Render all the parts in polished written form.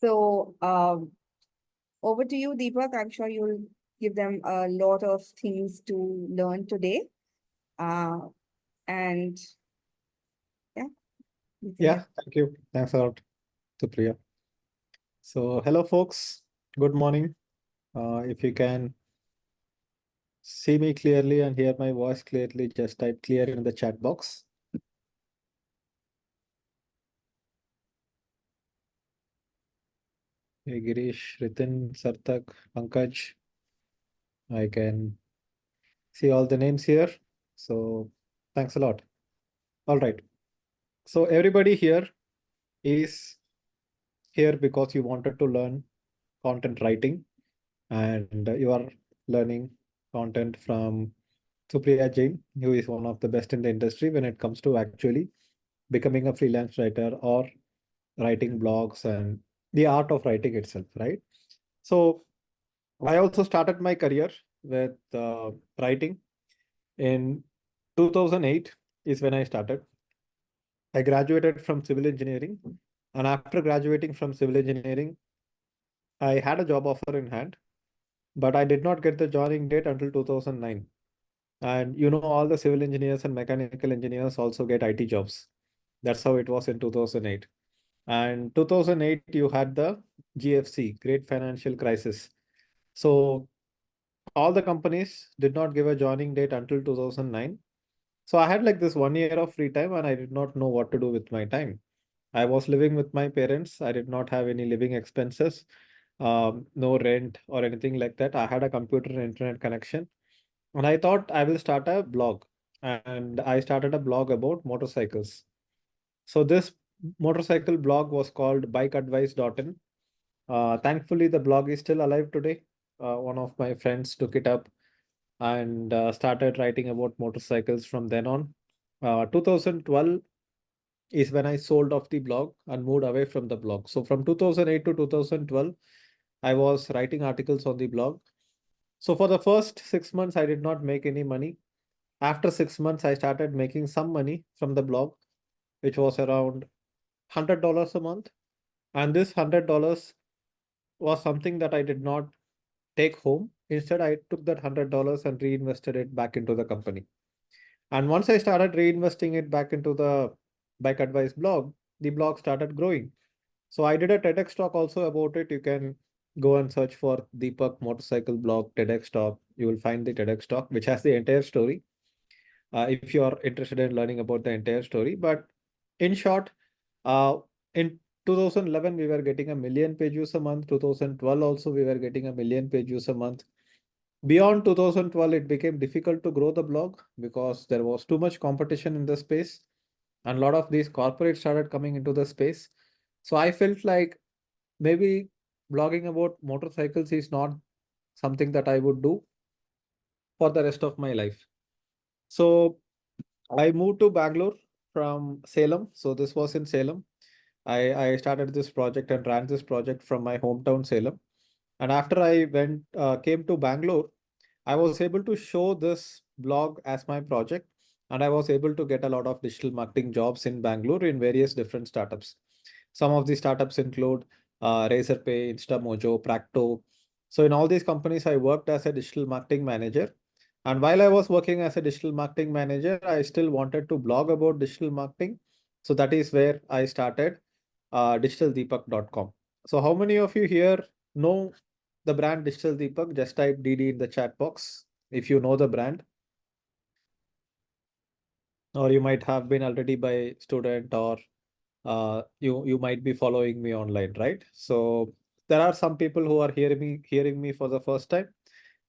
So over to you, Deepak. I'm sure you'll give them a lot of things to learn today. Uh, and yeah, you can Yeah, thank you. Thanks a lot, Supriya. So, hello, folks. Good morning. If you can see me clearly and hear my voice clearly, just type clear in the chat box. Hey, Girish, Ritin, Sarthak, Pankaj. I can see all the names here. So, thanks a lot. All right. So, everybody here is here because you wanted to learn content writing and you are learning content from Supriya Jain, who is one of the best in the industry when it comes to actually becoming a freelance writer or writing blogs and the art of writing itself, right? So I also started my career with writing in 2008 is when I started. I graduated from civil engineering, and after graduating from civil engineering, I had a job offer in hand, but I did not get the joining date until 2009. And you know, all the civil engineers and mechanical engineers also get IT jobs. That's how it was in 2008. And 2008, you had the GFC, Great Financial Crisis. So all the companies did not give a joining date until 2009. So I had like this 1 year of free time and I did not know what to do with my time. I was living with my parents. I did not have any living expenses, no rent or anything like that. I had a computer and internet connection. And I thought I will start a blog. And I started a blog about motorcycles. So this motorcycle blog was called bikeadvice.in. Thankfully, the blog is still alive today. One of my friends took it up and started writing about motorcycles from then on. 2012 is when I sold off the blog and moved away from the blog. So from 2008 to 2012, I was writing articles on the blog. So for the first 6 months, I did not make any money. After 6 months, I started making some money from the blog, which was around $100 a month. And this $100 was something that I did not take home. Instead, I took that $100 and reinvested it back into the company. And once I started reinvesting it back into the Bike Advice blog, the blog started growing. So I did a TEDx talk also about it. You can go and search for Deepak Motorcycle Blog TEDx talk. You will find the TEDx talk, which has the entire story. If you are interested in learning about the entire story. But in short, uh, in 2011, we were getting a million page views a month. 2012 also, we were getting a million page views a month. Beyond 2012, it became difficult to grow the blog because there was too much competition in the space. And a lot of these corporates started coming into the space. So I felt like maybe blogging about motorcycles is not something that I would do for the rest of my life. So I moved to Bangalore from Salem. So this was in Salem. I started this project and ran this project from my hometown, Salem. And after I came to Bangalore, I was able to show this blog as my project. And I was able to get a lot of digital marketing jobs in Bangalore in various different startups. Some of the startups include Razorpay, Instamojo, Practo. So in all these companies, I worked as a digital marketing manager. And while I was working as a digital marketing manager, I still wanted to blog about digital marketing. So that is where I started digitaldeepak.com. So how many of you here know the brand Digital Deepak? Just type DD in the chat box if you know the brand. Or you might have been already by student or you might be following me online, right? So there are some people who are hearing me for the first time,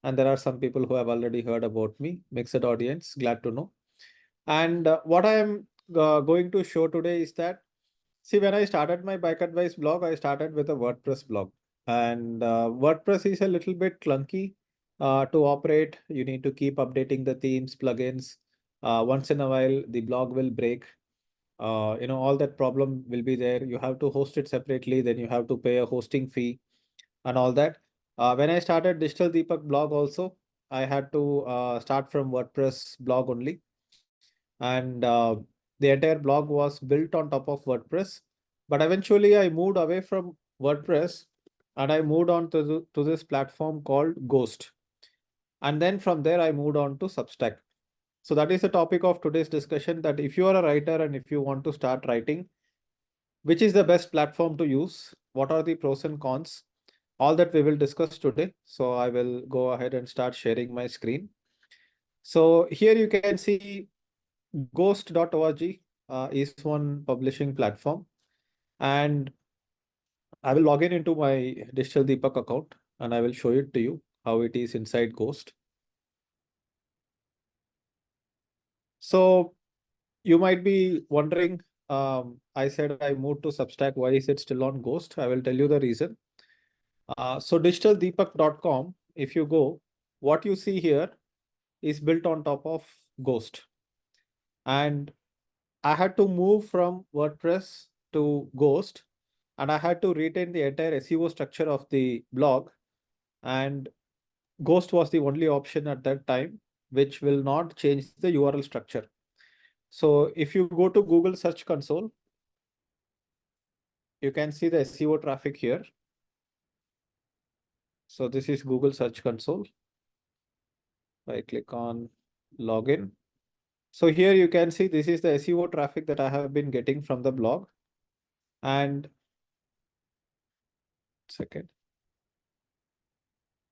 and there are some people who have already heard about me. Mixed audience, glad to know. And what I am going to show today is that, see, when I started my bike advice blog, I started with a WordPress blog, and WordPress is a little bit clunky to operate. You need to keep updating the themes, plugins. Once in a while, the blog will break. All that problem will be there. You have to host it separately, then you have to pay a hosting fee and all that. When I started Digital Deepak blog also, I had to start from WordPress blog only. And the entire blog was built on top of WordPress. But eventually I moved away from WordPress, and I moved on to this platform called Ghost. And then from there, I moved on to Substack. So that is the topic of today's discussion, that if you are a writer and if you want to start writing, which is the best platform to use? What are the pros and cons? All that we will discuss today. So I will go ahead and start sharing my screen. So here you can see ghost.org is one publishing platform. And I will log in into my Digital Deepak account and I will show it to you how it is inside Ghost. So you might be wondering, I said I moved to Substack. Why is it still on Ghost? I will tell you the reason. So digitaldeepak.com, if you go, what you see here is built on top of Ghost. And I had to move from WordPress to Ghost, and I had to retain the entire SEO structure of the blog. And Ghost was the only option at that time, which will not change the URL structure. So if you go to Google Search Console, you can see the SEO traffic here. So this is Google Search Console. I click on login. So here you can see this is the SEO traffic that I have been getting from the blog. And second.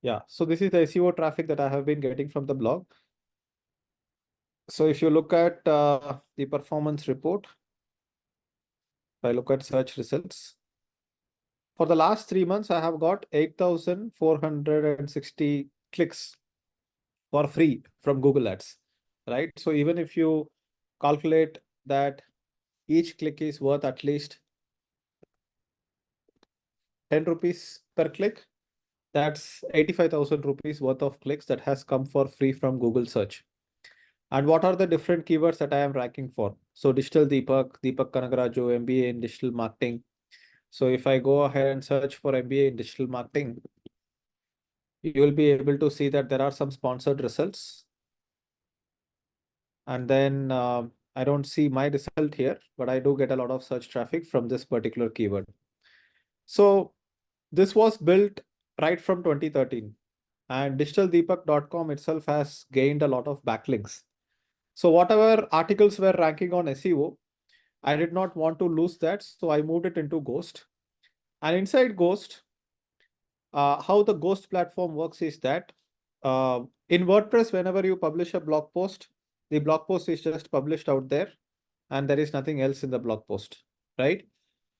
Yeah, so this is the SEO traffic that I have been getting from the blog. So if you look at the performance report, if I look at search results, for the last 3 months, I have got 8,460 clicks for free from Google Ads, right? So even if you calculate that each click is worth at least 10 rupees per click, that's 85,000 rupees worth of clicks that has come for free from Google search. And what are the different keywords that I am ranking for? So digital Deepak, Deepak Kanagaraju, MBA in digital marketing. So if I go ahead and search for MBA in digital marketing, you will be able to see that there are some sponsored results. And then I don't see my result here, but I do get a lot of search traffic from this particular keyword. So this was built right from 2013, and digitaldeepak.com itself has gained a lot of backlinks. So whatever articles were ranking on SEO, I did not want to lose that. So I moved it into Ghost. And inside Ghost, how the Ghost platform works is that in WordPress, whenever you publish a blog post, the blog post is just published out there and there is nothing else in the blog post, right?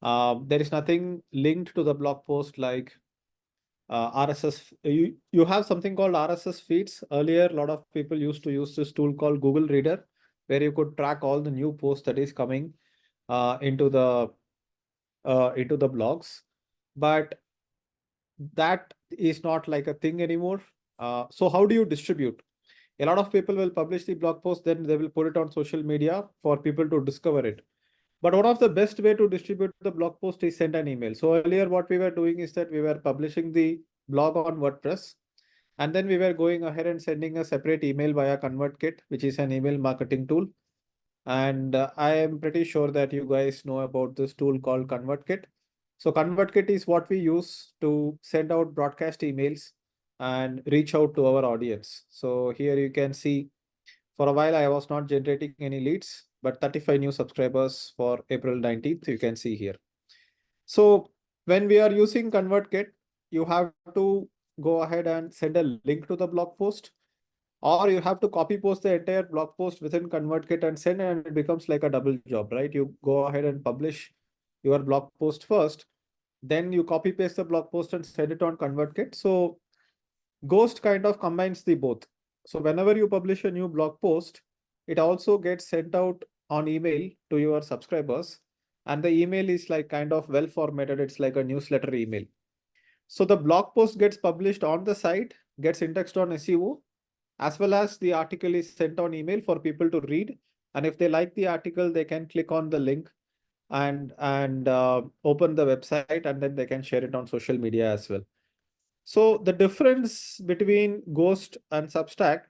There is nothing linked to the blog post like RSS. You have something called RSS feeds. Earlier, a lot of people used to use this tool called Google Reader, where you could track all the new posts that is coming into the blogs. But that is not like a thing anymore. So how do you distribute? A lot of people will publish the blog post, then they will put it on social media for people to discover it. But one of the best way to distribute the blog post is send an email. So earlier what we were doing is that we were publishing the blog on WordPress, and then we were going ahead and sending a separate email via ConvertKit, which is an email marketing tool. And I am pretty sure that you guys know about this tool called ConvertKit. So ConvertKit is what we use to send out broadcast emails and reach out to our audience. So here you can see for a while I was not generating any leads, but 35 new subscribers for April 19th, you can see here. So when we are using ConvertKit, you have to go ahead and send a link to the blog post, or you have to copy post the entire blog post within ConvertKit and send, and it becomes like a double job, right? You go ahead and publish your blog post first, then you copy paste the blog post and send it on ConvertKit. So Ghost kind of combines the both. So whenever you publish a new blog post, it also gets sent out on email to your subscribers. And the email is like kind of well formatted. It's like a newsletter email. So the blog post gets published on the site, gets indexed on SEO, as well as the article is sent on email for people to read. And if they like the article, they can click on the link and open the website, and then they can share it on social media as well. So the difference between Ghost and Substack,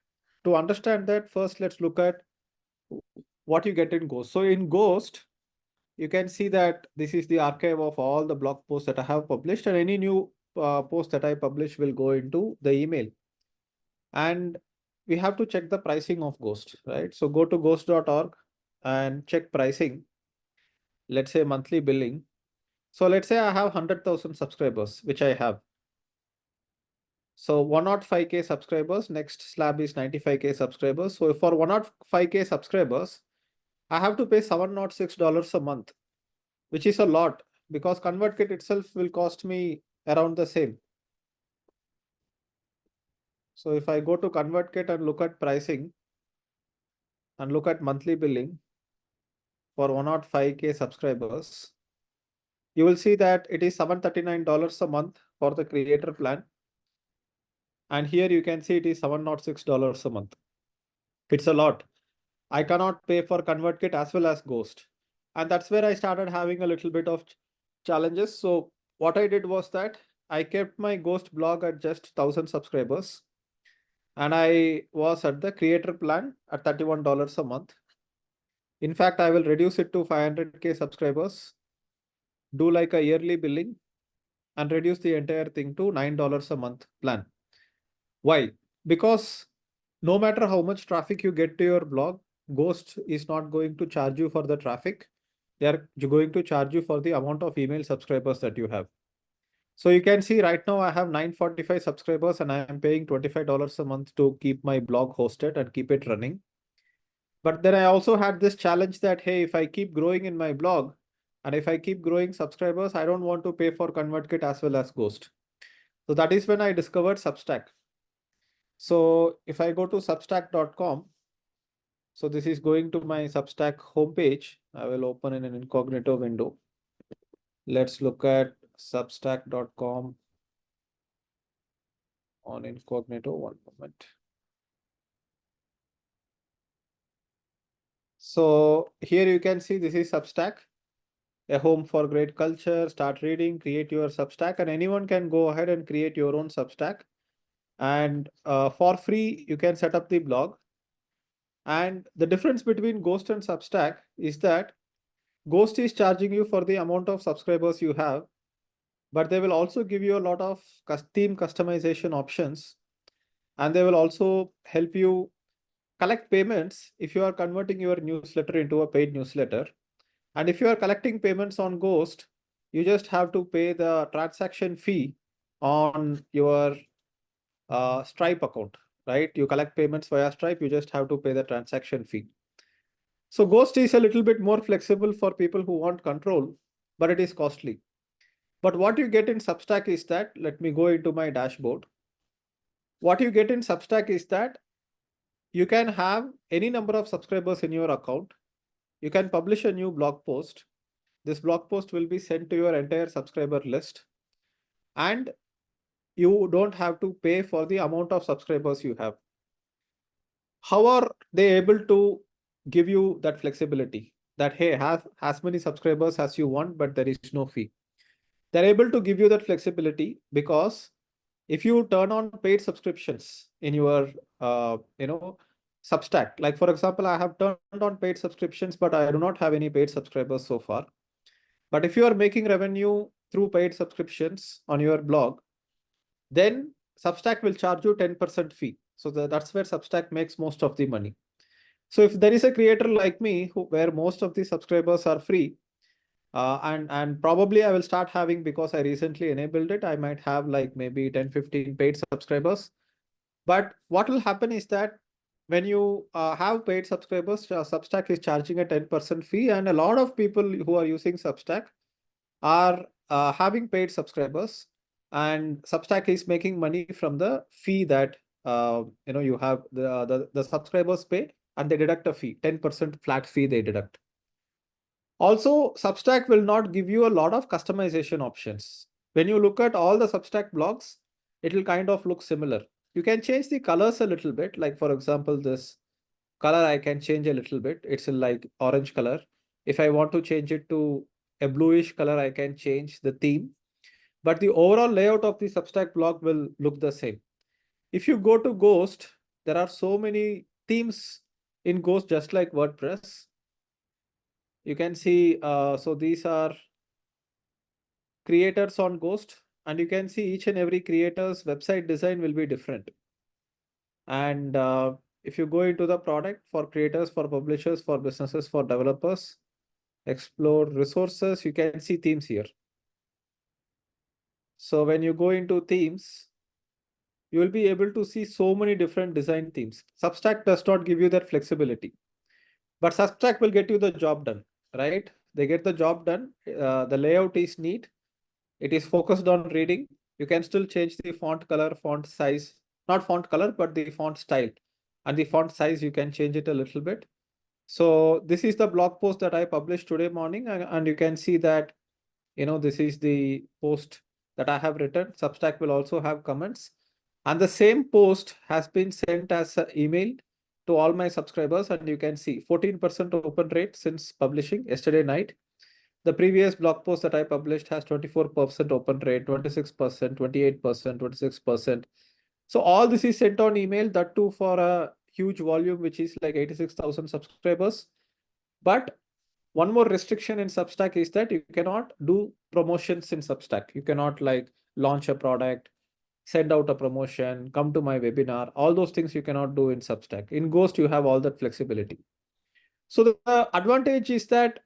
to understand that, first let's look at what you get in Ghost. So in Ghost, you can see that this is the archive of all the blog posts that I have published, and any new post that I publish will go into the email. And we have to check the pricing of Ghost, right? So go to ghost.org and check pricing. Let's say monthly billing. So let's say I have 100,000 subscribers, which I have. So 105K subscribers, next slab is 95K subscribers. So for 105K subscribers, I have to pay $706 a month, which is a lot because ConvertKit itself will cost me around the same. So if I go to ConvertKit and look at pricing and look at monthly billing for 105K subscribers, you will see that it is $739 a month for the creator plan. And here you can see it is $706 a month. It's a lot. I cannot pay for ConvertKit as well as Ghost. And that's where I started having a little bit of challenges. So what I did was that I kept my Ghost blog at just 1,000 subscribers. And I was at the creator plan at $31 a month. In fact, I will reduce it to 500K subscribers, do like a yearly billing, and reduce the entire thing to $9 a month plan. Why? Because no matter how much traffic you get to your blog, Ghost is not going to charge you for the traffic. They are going to charge you for the amount of email subscribers that you have. So you can see right now I have 945 subscribers and I am paying $25 a month to keep my blog hosted and keep it running. But then I also had this challenge that, hey, if I keep growing in my blog and if I keep growing subscribers, I don't want to pay for ConvertKit as well as Ghost. So that is when I discovered Substack. So if I go to substack.com, so this is going to my Substack homepage. I will open in an incognito window. Let's look at substack.com on incognito. One moment. So here you can see this is Substack, a home for great culture. Start reading, create your Substack, and anyone can go ahead and create your own Substack. And for free, you can set up the blog. And the difference between Ghost and Substack is that Ghost is charging you for the amount of subscribers you have, but they will also give you a lot of theme customization options. And they will also help you collect payments if you are converting your newsletter into a paid newsletter. And if you are collecting payments on Ghost, you just have to pay the transaction fee on your Stripe account, right? You collect payments via Stripe, you just have to pay the transaction fee. So Ghost is a little bit more flexible for people who want control, but it is costly. But what you get in Substack is that, let me go into my dashboard. What you get in Substack is that you can have any number of subscribers in your account. You can publish a new blog post. This blog post will be sent to your entire subscriber list. And you don't have to pay for the amount of subscribers you have. How are they able to give you that flexibility that, hey, have as many subscribers as you want, but there is no fee? They're able to give you that flexibility because if you turn on paid subscriptions in your, Substack, like for example, I have turned on paid subscriptions, but I do not have any paid subscribers so far. But if you are making revenue through paid subscriptions on your blog, then Substack will charge you 10% fee. So that's where Substack makes most of the money. So if there is a creator like me where most of the subscribers are free, and probably I will start having, because I recently enabled it, I might have like maybe 10, 15 paid subscribers. But what will happen is that when you have paid subscribers, Substack is charging a 10% fee, and a lot of people who are using Substack are having paid subscribers, and Substack is making money from the fee that you have the subscribers pay, and they deduct a fee, 10% flat fee they deduct. Also, Substack will not give you a lot of customization options. When you look at all the Substack blogs, it will kind of look similar. You can change the colors a little bit. Like for example, this color I can change a little bit. It's in like orange color. If I want to change it to a bluish color, I can change the theme. But the overall layout of the Substack blog will look the same. If you go to Ghost, there are so many themes in Ghost, just like WordPress. you can see, so these are creators on Ghost, and you can see each and every creator's website design will be different. And if you go into the product for creators, for publishers, for businesses, for developers, explore resources, you can see themes here. So when you go into themes, you will be able to see so many different design themes. Substack does not give you that flexibility, but Substack will get you the job done, right? They get the job done. The layout is neat. It is focused on reading. You can still change the font color, font size, not font color, but the font style. And the font size, you can change it a little bit. So this is the blog post that I published today morning. And you can see that, this is the post that I have written. Substack will also have comments. And the same post has been sent as an email to all my subscribers. And you can see 14% open rate since publishing yesterday night. The previous blog post that I published has 24% open rate, 26%, 28%, 26%. So all this is sent on email, that too for a huge volume, which is like 86,000 subscribers. But one more restriction in Substack is that you cannot do promotions in Substack. You cannot like launch a product, send out a promotion, come to my webinar. All those things you cannot do in Substack. In Ghost, you have all that flexibility. So the advantage is that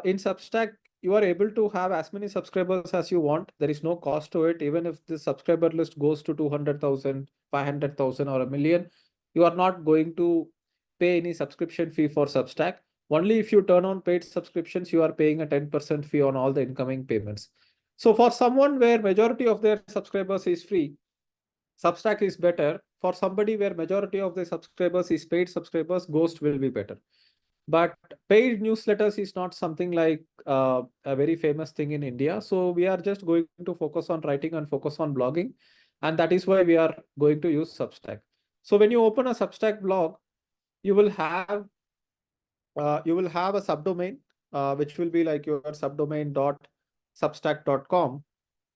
in Substack, you are able to have as many subscribers as you want. There is no cost to it. Even if the subscriber list goes to 200,000, 500,000, or a million, you are not going to pay any subscription fee for Substack. Only if you turn on paid subscriptions, you are paying a 10% fee on all the incoming payments. So for someone where majority of their subscribers is free, Substack is better. For somebody where majority of the subscribers is paid subscribers, Ghost will be better. But paid newsletters is not something like a very famous thing in India. So we are just going to focus on writing and focus on blogging. And that is why we are going to use Substack. So when you open a Substack blog, you will have a subdomain, which will be like your subdomain.substack.com.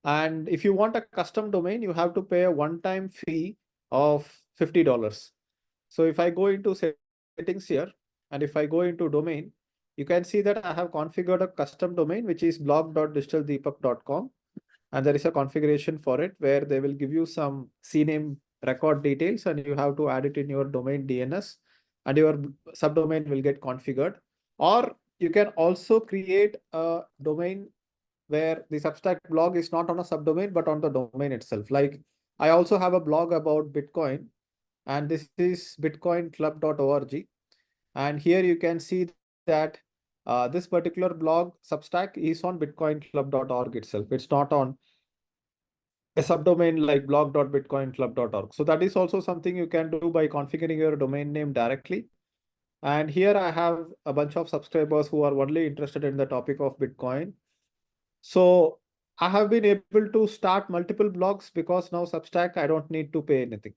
And if you want a custom domain, you have to pay a one-time fee of $50. So if I go into settings here, and if I go into domain, you can see that I have configured a custom domain, which is blog.digitaldeepak.com. And there is a configuration for it where they will give you some CNAME record details, and you have to add it in your domain DNS, and your subdomain will get configured. Or you can also create a domain where the Substack blog is not on a subdomain, but on the domain itself. Like I also have a blog about Bitcoin, and this is bitcoinclub.org. And here you can see that this particular blog Substack is on bitcoinclub.org itself. It's not on a subdomain like blog.bitcoinclub.org. So that is also something you can do by configuring your domain name directly. And here I have a bunch of subscribers who are only interested in the topic of Bitcoin. So I have been able to start multiple blogs because now Substack, I don't need to pay anything.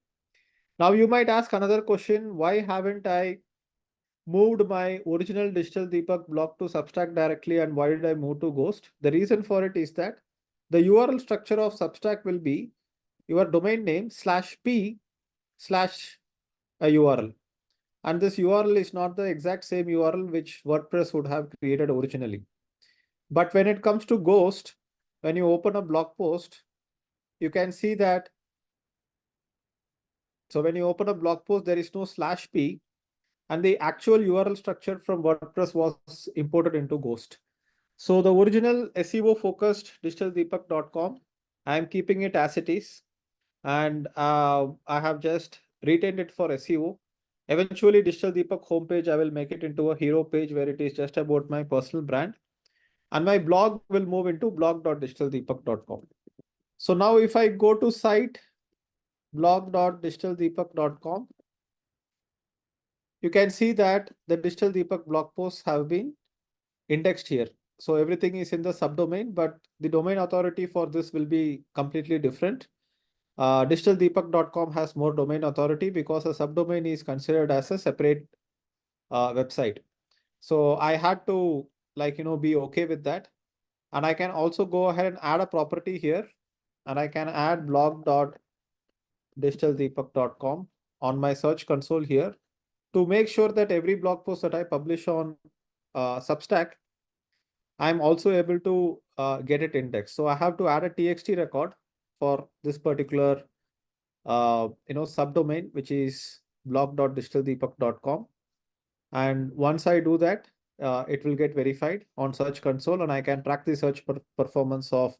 Now you might ask another question, why haven't I moved my original Digital Deepak blog to Substack directly, and why did I move to Ghost? The reason for it is that the URL structure of Substack will be your domain name /p/ a URL. And this URL is not the exact same URL which WordPress would have created originally. But when it comes to Ghost, when you open a blog post, you can see that. So when you open a blog post, there is no /p, and the actual URL structure from WordPress was imported into Ghost. So the original SEO focused digitaldeepak.com, I am keeping it as it is. And I have just retained it for SEO. Eventually, Digital Deepak homepage, I will make it into a hero page where it is just about my personal brand. And my blog will move into blog.digitaldeepak.com. So now if I go to site blog.digitaldeepak.com, you can see that the Digital Deepak blog posts have been indexed here. So everything is in the subdomain, but the domain authority for this will be completely different. Digitaldeepak.com has more domain authority because a subdomain is considered as a separate website. So I had to be okay with that. And I can also go ahead and add a property here, and I can add blog.digitaldeepak.com on my search console here to make sure that every blog post that I publish on Substack I'm also able to get it indexed. So I have to add a TXT record for this particular subdomain, which is blog.digitaldeepak.com. And once I do that, it will get verified on Search Console, and I can track the search performance of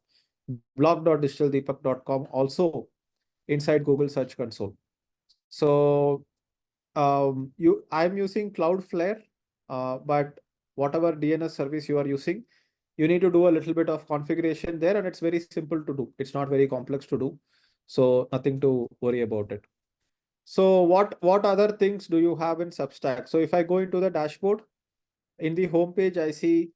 blog.digitaldeepak.com also inside Google Search Console. So I'm using Cloudflare, but whatever DNS service you are using, you need to do a little bit of configuration there, and it's very simple to do. It's not very complex to do, so nothing to worry about it. So what other things do you have in Substack? So if I go into the dashboard, in the homepage, I see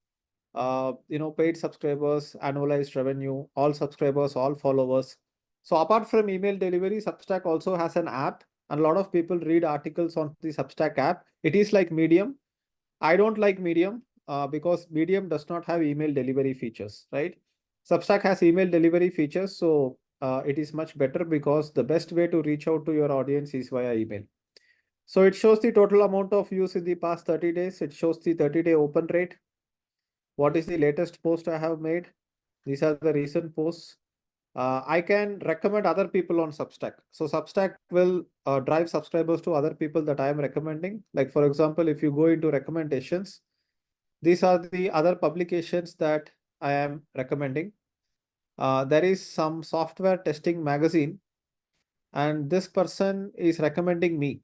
paid subscribers, annualized revenue, all subscribers, all followers. So apart from email delivery, Substack also has an app, and a lot of people read articles on the Substack app. It is like Medium. I don't like Medium because Medium does not have email delivery features, right? Substack has email delivery features, so it is much better because the best way to reach out to your audience is via email. So it shows the total amount of views in the past 30 days. It shows the 30-day open rate. What is the latest post I have made? These are the recent posts. I can recommend other people on Substack. So Substack will drive subscribers to other people that I am recommending. Like for example, if you go into recommendations, these are the other publications that I am recommending. There is some software testing magazine, and this person is recommending me.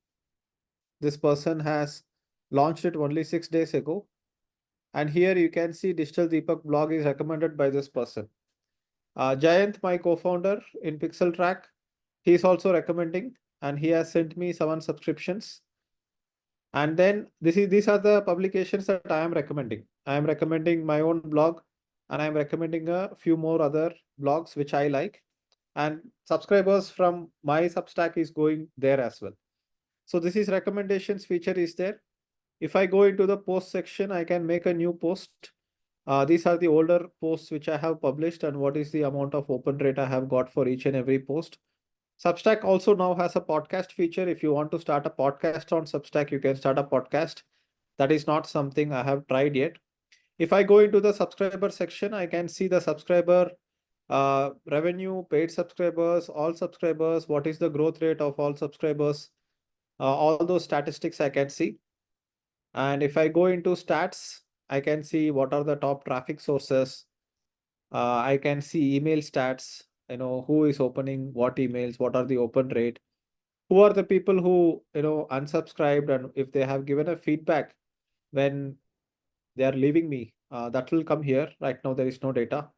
This person has launched it only 6 days ago. And here you can see Digital Deepak blog is recommended by this person. Jayant, my co-founder in Pixel Track, he is also recommending, and he has sent me 7 subscriptions. And then these are the publications that I am recommending. I am recommending my own blog, and I am recommending a few more other blogs which I like. And subscribers from my Substack is going there as well. So this is recommendations feature is there. If I go into the post section, I can make a new post. These are the older posts which I have published and what is the amount of open rate I have got for each and every post. Substack also now has a podcast feature. If you want to start a podcast on Substack, you can start a podcast. That is not something I have tried yet. If I go into the subscriber section, I can see the subscriber revenue, paid subscribers, all subscribers, what is the growth rate of all subscribers, all those statistics I can see. And if I go into stats, I can see what are the top traffic sources. I can see email stats, who is opening what emails, what are the open rate, who are the people who, unsubscribed, and if they have given a feedback when they are leaving me, that will come here. Right now, there is no data.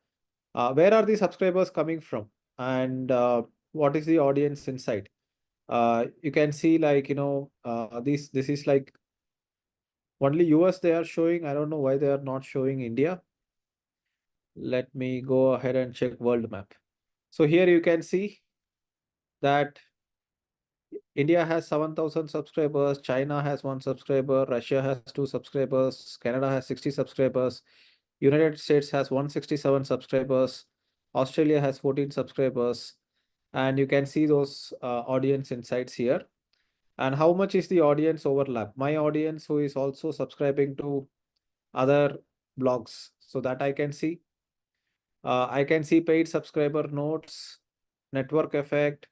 Where are the subscribers coming from? And what is the audience inside? You can see like, this is like only US they are showing. I don't know why they are not showing India. Let me go ahead and check world map. So here you can see that India has 7,000 subscribers, China has 1 subscriber, Russia has 2 subscribers, Canada has 60 subscribers, United States has 167 subscribers, Australia has 14 subscribers, and you can see those audience insights here. And how much is the audience overlap? My audience who is also subscribing to other blogs, so that I can see. I can see paid subscriber notes, network effect,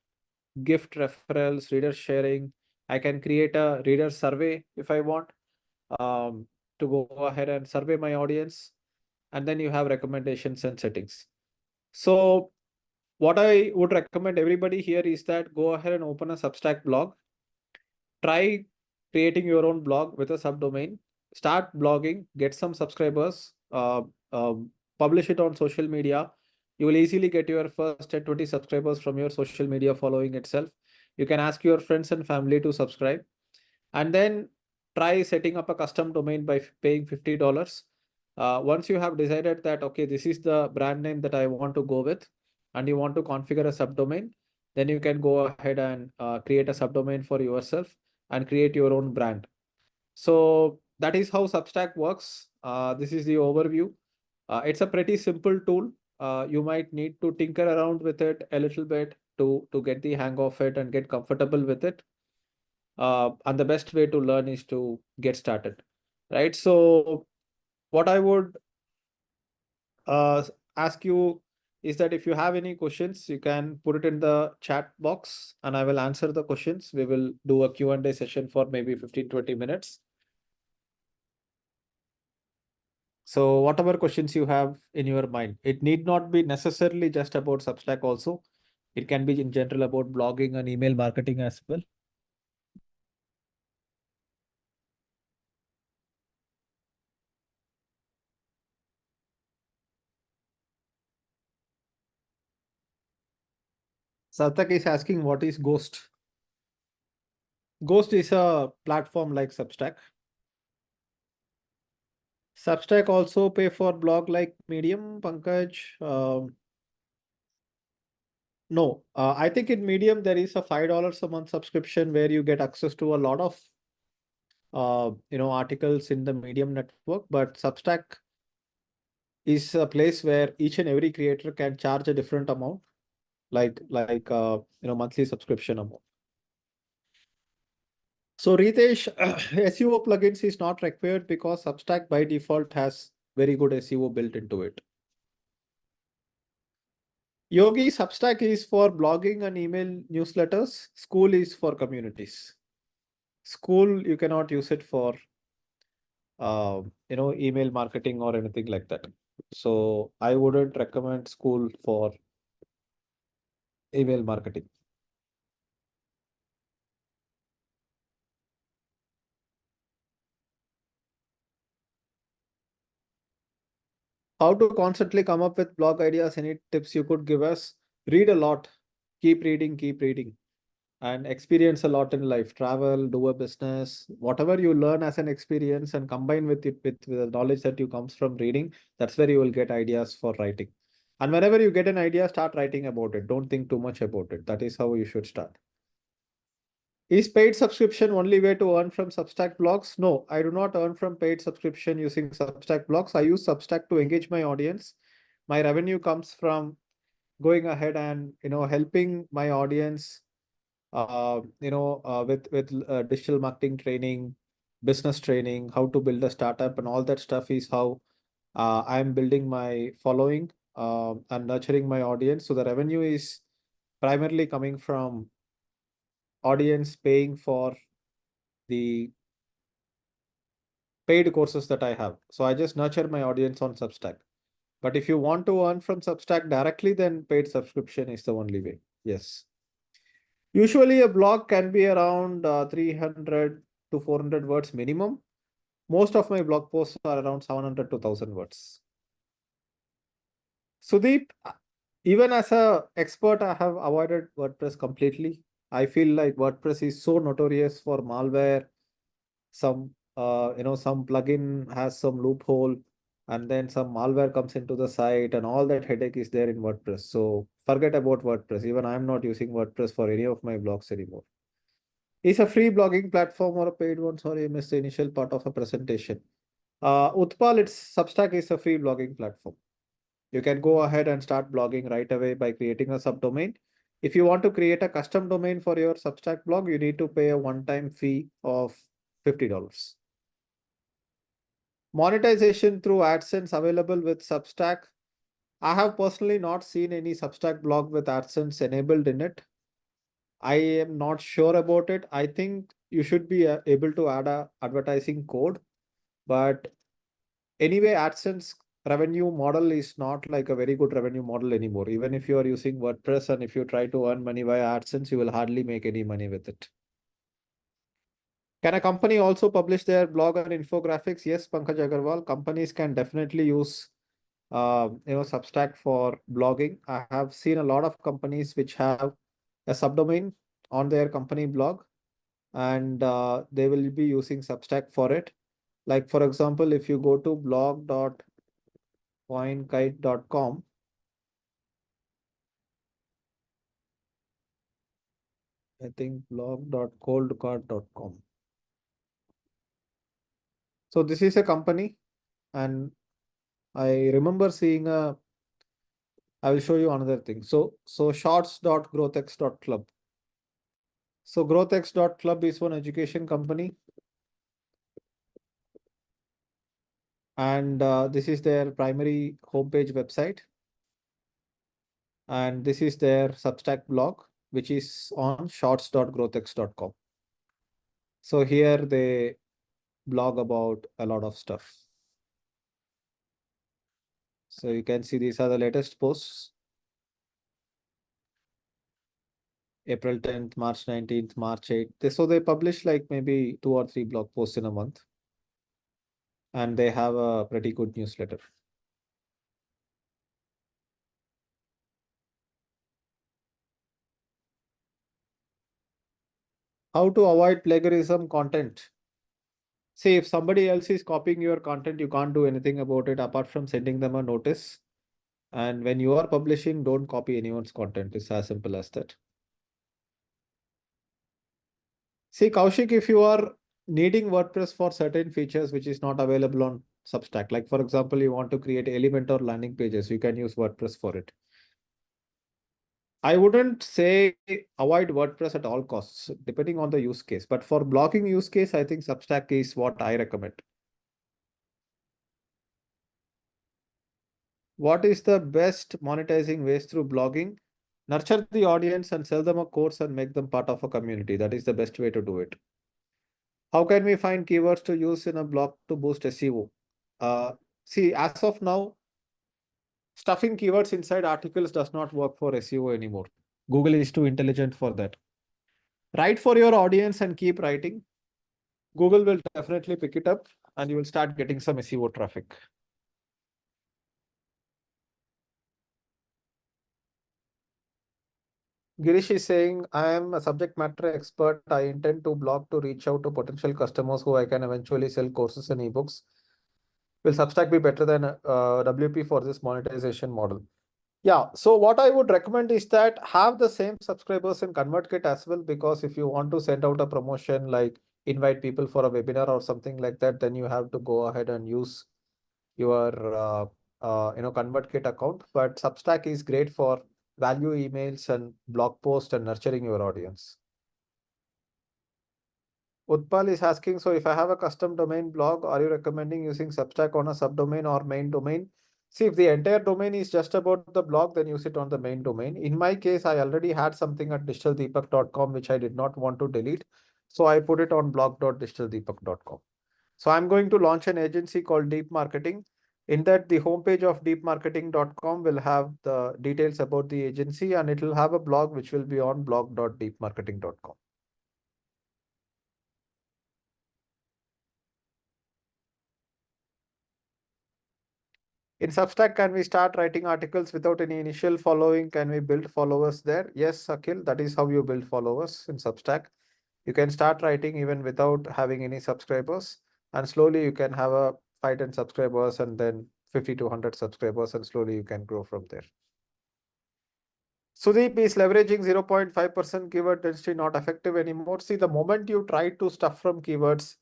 gift referrals, reader sharing. I can create a reader survey if I want to go ahead and survey my audience. And then you have recommendations and settings. So what I would recommend everybody here is that go ahead and open a Substack blog. Try creating your own blog with a subdomain. Start blogging, get some subscribers, publish it on social media. You will easily get your first 10, 20 subscribers from your social media following itself. You can ask your friends and family to subscribe, and then try setting up a custom domain by paying $50. Once you have decided that, okay, this is the brand name that I want to go with, and you want to configure a subdomain, then you can go ahead and create a subdomain for yourself and create your own brand. So that is how Substack works. This is the overview. It's a pretty simple tool. You might need to tinker around with it a little bit to get the hang of it and get comfortable with it. And the best way to learn is to get started, right? So what I would ask you is that if you have any questions, you can put it in the chat box and I will answer the questions. We will do a Q&A session for maybe 15-20 minutes. So whatever questions you have in your mind, it need not be necessarily just about Substack also. It can be in general about blogging and email marketing as well. Sarthak is asking what is Ghost? Ghost is a platform like Substack. Substack also pay for blog like Medium, Pankaj. No, I think in Medium there is a $5 a month subscription where you get access to a lot of articles in the Medium network. But Substack is a place where each and every creator can charge a different amount, like monthly subscription amount. So Ritesh, SEO plugins is not required because Substack by default has very good SEO built into it. Yogi, Substack is for blogging and email newsletters. School is for communities. School, you cannot use it for email marketing or anything like that. So I wouldn't recommend School for email marketing. How to constantly come up with blog ideas? Any tips you could give us? Read a lot. Keep reading, and experience a lot in life. Travel, do a business, whatever you learn as an experience and combine with it with the knowledge that you comes from reading. That's where you will get ideas for writing. And whenever you get an idea, start writing about it. Don't think too much about it. That is how you should start. Is paid subscription only way to earn from Substack blogs? No, I do not earn from paid subscription using Substack blogs. I use Substack to engage my audience. My revenue comes from going ahead and helping my audience with digital marketing training, business training, how to build a startup, and all that stuff is how I'm building my following and nurturing my audience. So the revenue is primarily coming from audience paying for the paid courses that I have. So I just nurture my audience on Substack. But if you want to earn from Substack directly, then paid subscription is the only way. Yes. Usually a blog can be around 300 to 400 words minimum. Most of my blog posts are around 700 to 1000 words. Sudeep, even as a expert, I have avoided WordPress completely. I feel like WordPress is so notorious for malware. Some plugin has some loophole, and then some malware comes into the site, and all that headache is there in WordPress. So forget about WordPress. Even I'm not using WordPress for any of my blogs anymore. Is a free blogging platform or a paid one? Sorry, I missed the initial part of a presentation. Utpal, it's Substack is a free blogging platform. You can go ahead and start blogging right away by creating a subdomain. If you want to create a custom domain for your Substack blog, you need to pay a one-time fee of $50. Monetization through AdSense available with Substack. I have personally not seen any Substack blog with AdSense enabled in it. I am not sure about it. I think you should be able to add a advertising code, but anyway, AdSense revenue model is not like a very good revenue model anymore. Even if you are using WordPress and if you try to earn money via AdSense, you will hardly make any money with it. Can a company also publish their blog and infographics? Yes, Pankaj Agarwal, companies can definitely use Substack for blogging. I have seen a lot of companies which have a subdomain on their company blog, and they will be using Substack for it. Like for example, if you go to blog.coinkite.com, I think blog.coldcard.com. So this is a company, and I remember seeing a. I will show you another thing. So shorts.growthx.club. So growthx.club is one education company. And this is their primary homepage website. And this is their Substack blog, which is on shorts.growthx.com. So here they blog about a lot of stuff. So you can see these are the latest posts. April 10th, March 19th, March 8th. So they publish like maybe 2 or 3 blog posts in a month. And they have a pretty good newsletter. How to avoid plagiarism content. See, if somebody else is copying your content, you can't do anything about it apart from sending them a notice. And when you are publishing, don't copy anyone's content. It's as simple as that. See, Kaushik, if you are needing WordPress for certain features which is not available on Substack, like for example, you want to create Elementor landing pages, you can use WordPress for it. I wouldn't say avoid WordPress at all costs, depending on the use case. But for blogging use case, I think Substack is what I recommend. What is the best monetizing ways through blogging? Nurture the audience and sell them a course and make them part of a community. That is the best way to do it. How can we find keywords to use in a blog to boost SEO? See, as of now, stuffing keywords inside articles does not work for SEO anymore. Google is too intelligent for that. Write for your audience and keep writing. Google will definitely pick it up and you will start getting some SEO traffic. Girish is saying, I am a subject matter expert. I intend to blog to reach out to potential customers who I can eventually sell courses and ebooks. Will Substack be better than WP for this monetization model? Yeah, so what I would recommend is that have the same subscribers in ConvertKit as well, because if you want to send out a promotion like invite people for a webinar or something like that, then you have to go ahead and use your ConvertKit account. But Substack is great for value emails and blog posts and nurturing your audience. Utpal is asking, so if I have a custom domain blog, are you recommending using Substack on a subdomain or main domain? See, if the entire domain is just about the blog, then use it on the main domain. In my case, I already had something at digitaldeepak.com, which I did not want to delete. So I put it on blog.digitaldeepak.com. So I'm going to launch an agency called Deep Marketing. In that, the homepage of deepmarketing.com will have the details about the agency, and it will have a blog which will be on blog.deepmarketing.com. In Substack, can we start writing articles without any initial following? Can we build followers there? Yes, Akhil, that is how you build followers in Substack. You can start writing even without having any subscribers, and slowly you can have a 5-10 subscribers and then 50 to 100 subscribers, and slowly you can grow from there. Sudeep, is leveraging 0.5% keyword density not effective anymore? See, the moment you try to stuff from keywords,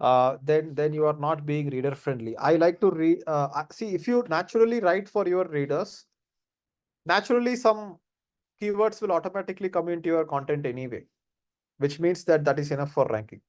then you are not being reader friendly. I like to read. See, if you naturally write for your readers, naturally some keywords will automatically come into your content anyway, which means that that is enough for ranking.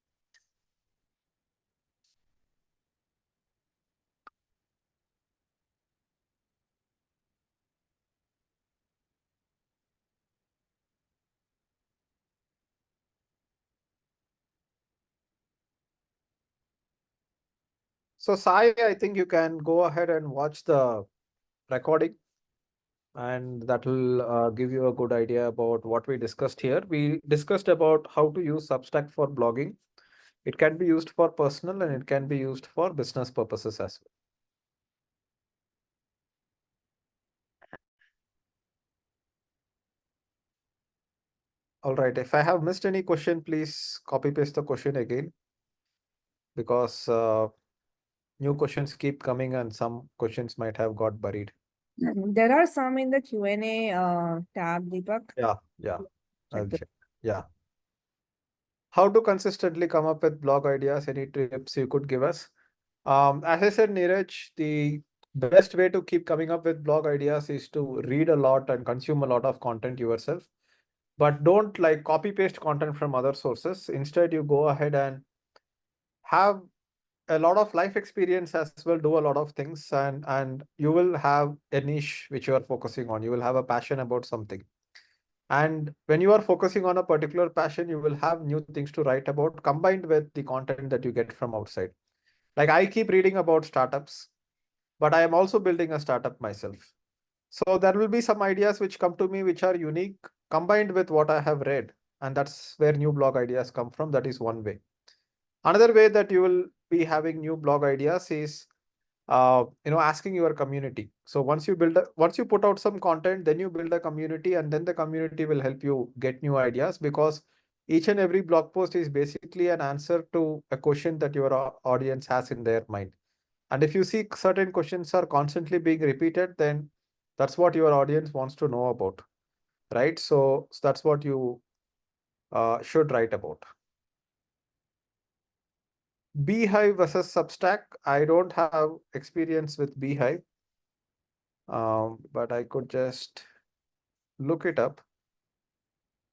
So Sai, I think you can go ahead and watch the recording, and that will give you a good idea about what we discussed here. We discussed about how to use Substack for blogging. It can be used for personal and it can be used for business purposes as well. All right, if I have missed any question, please copy paste the question again, because new questions keep coming and some questions might have got buried. There are some in the Q&A tab, Deepak. Yeah, Check I'll the check. Yeah. How to consistently come up with blog ideas? Any tips you could give us? As I said, Neeraj, the best way to keep coming up with blog ideas is to read a lot and consume a lot of content yourself. But don't like copy paste content from other sources. Instead, you go ahead and have a lot of life experience as well, do a lot of things, and you will have a niche which you are focusing on. You will have a passion about something. And when you are focusing on a particular passion, you will have new things to write about combined with the content that you get from outside. Like I keep reading about startups, but I am also building a startup myself. So there will be some ideas which come to me which are unique combined with what I have read. And that's where new blog ideas come from. That is one way. Another way that you will be having new blog ideas is asking your community. So once you put out some content, then you build a community, and then the community will help you get new ideas, because each and every blog post is basically an answer to a question that your audience has in their mind. And if you see certain questions are constantly being repeated, then that's what your audience wants to know about, right? So that's what you should write about. Beehive versus Substack. I don't have experience with Beehive, but I could just look it up.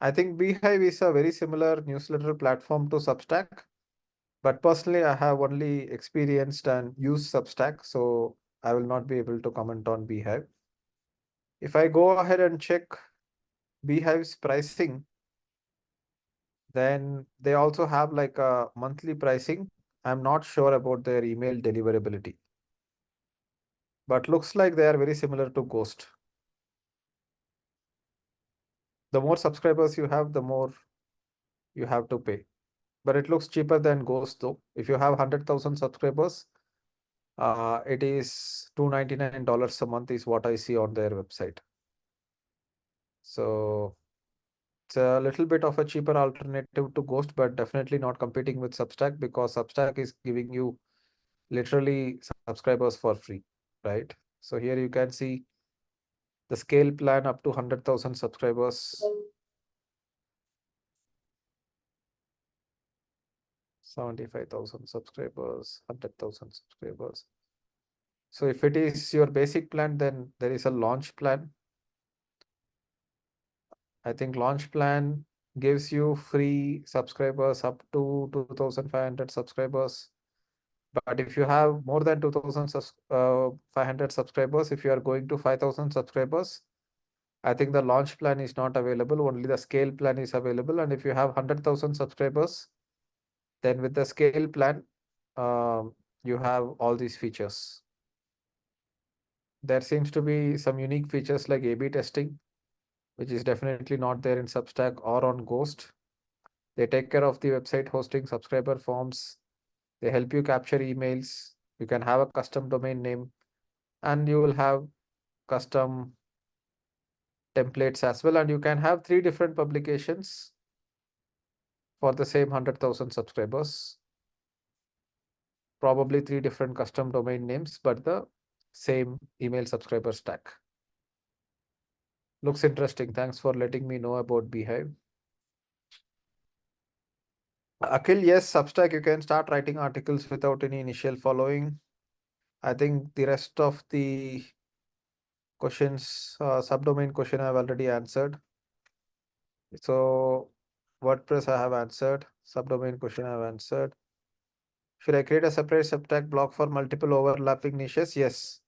I think Beehive is a very similar newsletter platform to Substack, but personally, I have only experienced and used Substack, so I will not be able to comment on Beehive. If I go ahead and check Beehive's pricing, then they also have like a monthly pricing. I'm not sure about their email deliverability, but looks like they are very similar to Ghost. The more subscribers you have, the more you have to pay. But it looks cheaper than Ghost though. If you have 100,000 subscribers, it is $299 a month is what I see on their website. So it's a little bit of a cheaper alternative to Ghost, but definitely not competing with Substack, because Substack is giving you literally subscribers for free, right? So here you can see the scale plan up to 100,000 subscribers. 75,000 subscribers, 100,000 subscribers. So if it is your basic plan, then there is a launch plan. I think launch plan gives you free subscribers up to 2,500 subscribers. But if you have more than 2,500 subscribers, if you are going to 5,000 subscribers, I think the launch plan is not available. Only the scale plan is available. And if you have 100,000 subscribers, then with the scale plan, you have all these features. There seems to be some unique features like A/B testing, which is definitely not there in Substack or on Ghost. They take care of the website hosting, subscriber forms. They help you capture emails. You can have a custom domain name, and you will have custom templates as well. And you can have 3 different publications for the same 100,000 subscribers. Probably 3 different custom domain names, but the same email subscriber stack. Looks interesting. Thanks for letting me know about Beehive. Akhil, yes, Substack, you can start writing articles without any initial following. I think the rest of the questions, subdomain question I've already answered. So WordPress I have answered. Subdomain question I've answered. Should I create a separate Substack blog for multiple overlapping niches? Yes,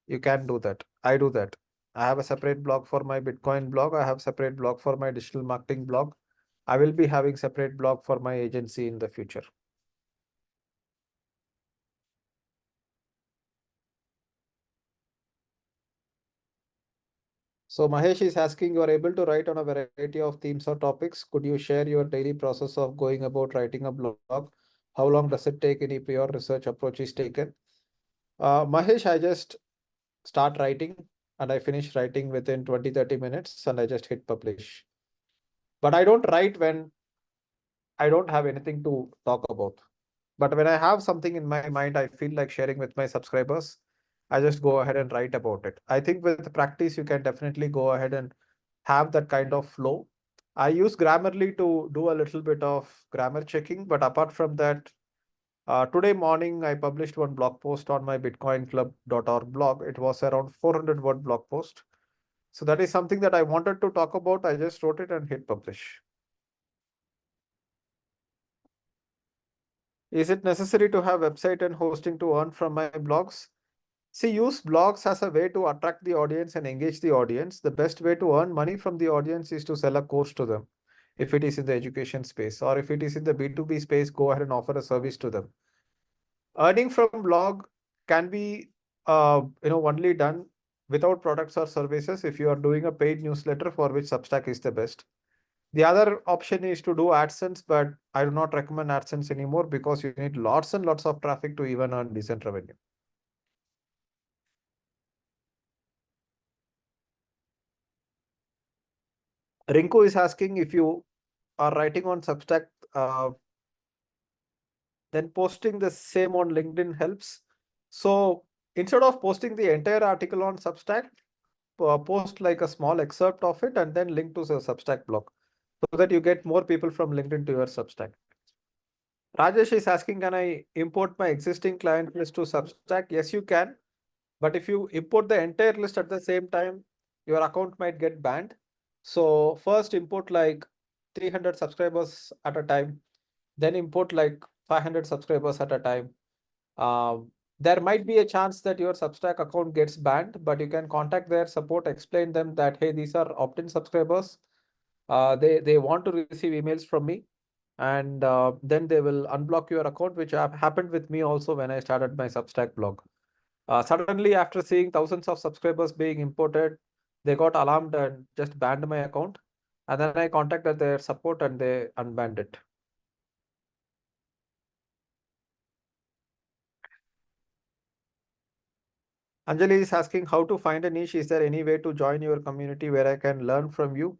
you can do that. I do that. I have a separate blog for my Bitcoin blog. I have separate blog for my digital marketing blog. I will be having separate blog for my agency in the future. So Mahesh is asking, you are able to write on a variety of themes or topics. Could you share your daily process of going about writing a blog? How long does it take? Any prior research approach is taken? Mahesh, I just start writing and I finish writing within 20-30 minutes and I just hit publish. But I don't write when I don't have anything to talk about. But when I have something in my mind, I feel like sharing with my subscribers, I just go ahead and write about it. I think with practice, you can definitely go ahead and have that kind of flow. I use Grammarly to do a little bit of grammar checking, but apart from that, today morning I published one blog post on my bitcoinclub.org blog. It was around 400 word blog post. So that is something that I wanted to talk about. I just wrote it and hit publish. Is it necessary to have website and hosting to earn from my blogs? See, use blogs as a way to attract the audience and engage the audience. The best way to earn money from the audience is to sell a course to them. If it is in the education space, or if it is in the B2B space, go ahead and offer a service to them. Earning from blog can be only done without products or services if you are doing a paid newsletter, for which Substack is the best. The other option is to do AdSense, but I do not recommend AdSense anymore because you need lots and lots of traffic to even earn decent revenue. Rinku is asking, if you are writing on Substack, then posting the same on LinkedIn helps. So instead of posting the entire article on Substack, post like a small excerpt of it and then link to the Substack blog so that you get more people from LinkedIn to your Substack. Rajesh is asking, can I import my existing client list to Substack? Yes, you can. But if you import the entire list at the same time, your account might get banned. So first import like 300 subscribers at a time, then import like 500 subscribers at a time. There might be a chance that your Substack account gets banned, but you can contact their support, explain them that, hey, these are opt-in subscribers. They want to receive emails from me, and then they will unblock your account, which happened with me also when I started my Substack blog. Suddenly, after seeing thousands of subscribers being imported, they got alarmed and just banned my account. And then I contacted their support and they unbanned it. Anjali is asking how to find a niche. Is there any way to join your community where I can learn from you?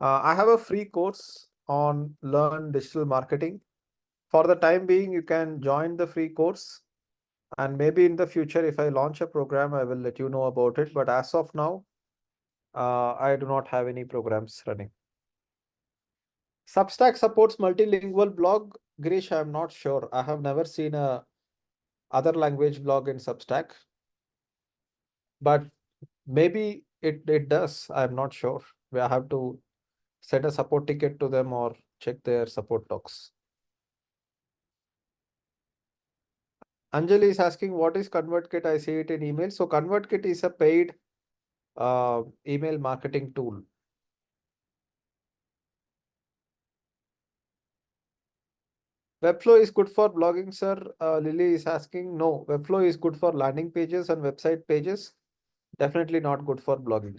I have a free course on learn digital marketing. For the time being, you can join the free course. And maybe in the future, if I launch a program, I will let you know about it. But as of now, I do not have any programs running. Substack supports multilingual blog. Girish, I'm not sure. I have never seen a other language blog in Substack, but maybe it does. I'm not sure. We have to send a support ticket to them or check their support docs. Anjali is asking, what is ConvertKit? I see it in email. So ConvertKit is a paid email marketing tool. Webflow is good for blogging, sir. Lily is asking, no, Webflow is good for landing pages and website pages. Definitely not good for blogging.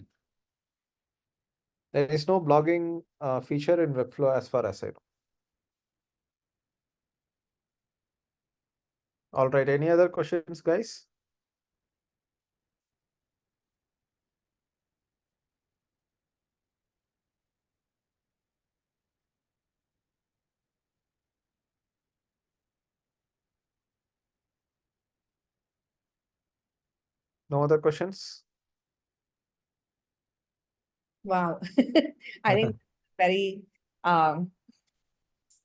There is no blogging feature in Webflow as far as I know. All right, any other questions, guys? No other questions? Wow. I think very um,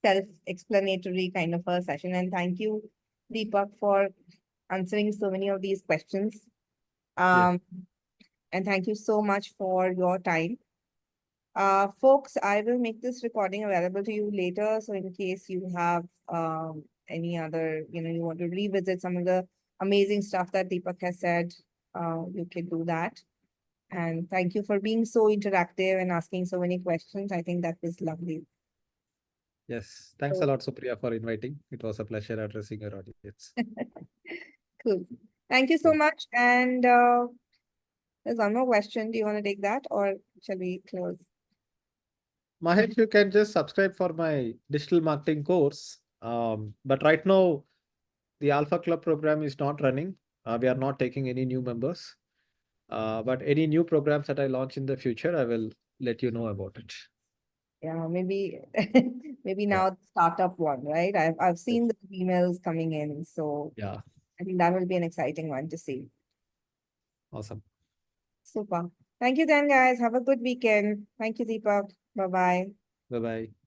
self-explanatory kind of a session. And thank you, Deepak, for answering so many of these questions. Yeah. Um, and thank you so much for your time. Folks, I will make this recording available to you later. So in case you have any other, you want to revisit some of the amazing stuff that Deepak has said, you can do that. And thank you for being so interactive and asking so many questions. I think that was lovely. Yes. Thanks a So lot, Supriya, for inviting. It was a pleasure addressing your audience. cool. Thank you so Cool. much. And there's one more question. Do you want to take that or shall we close? Mahesh, you can just subscribe for my digital marketing course. But right now, the Alpha Club program is not running. We are not taking any new members. But any new programs that I launch in the future, I will let you know about it. Yeah, maybe maybe Yeah. now the startup one, right? I've Yes. seen the emails coming in, so Yeah. I think that will be an exciting one to see. Awesome. Super. Thank you then, guys. Have a good weekend. Thank you, Deepak. Bye bye. Bye bye.